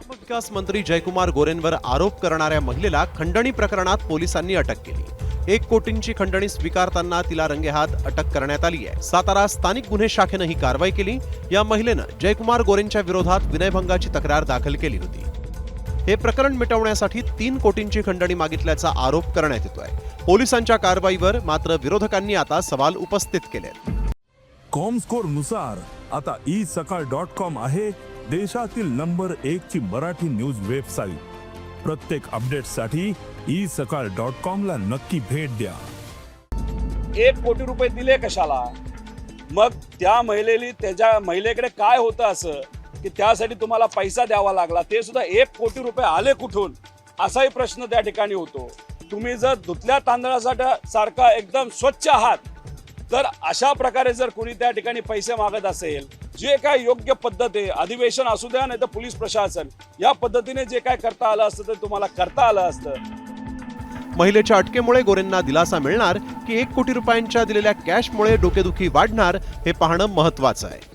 विकास मंत्री जयकुमार गोरेंवर आरोप करणाऱ्या महिलेला खंडणी प्रकरणात पोलिसांनी अटक केली। 1 कोटींची खंडणी स्वीकारताना तिला रंगेहात अटक करण्यात आली आहे। सातारा स्थानिक गुन्हे शाखेने ही कारवाई केली। या महिलेनं जयकुमार गोरेंच्या विरोधात विनयभंगाची तक्रार दाखल केली होती। हे प्रकरण मिटवण्यासाठी 3 कोटींची खंडणी मागितल्याचा आरोप करण्यात येतोय। पोलिसांच्या कारवाईवर मात्र विरोधकांनी आता सवाल उपस्थित केलेत। कॉमस्कोर नुसार आता isakal.com आहे देशातील नंबर 1 ची मराठी न्यूज वेबसाईट। प्रत्येक अपडेटसाठी isakal.com ला नक्की भेट द्या। 1 कोटी रुपये दिले कशाला? मग त्या महिलेकडे काय होतं असं की त्यासाठी तुम्हाला पैसा द्यावा लागला? ते सुद्धा 1 कोटी रुपये आले कुठून असाही प्रश्न त्या ठिकाणी होतो। तुम्ही जर धुतल्या तांदळासाठी सारखा एकदम स्वच्छ आहात, तर अशा प्रकारे जर कोणी त्या ठिकाणी पैसे मागत असेल, जे काय योग्य पद्धत आहे, अधिवेशन असू द्या नाही तर पोलीस प्रशासन, या पद्धतीने जे काय करता आलं असतं ते तुम्हाला करता आलं असतं। महिलेच्या अटकेमुळे गोरेंना दिलासा मिळणार की 1 कोटी रुपयांच्या दिलेल्या कॅशमुळे डोकेदुखी वाढणार, हे पाहणं महत्त्वाचं आहे।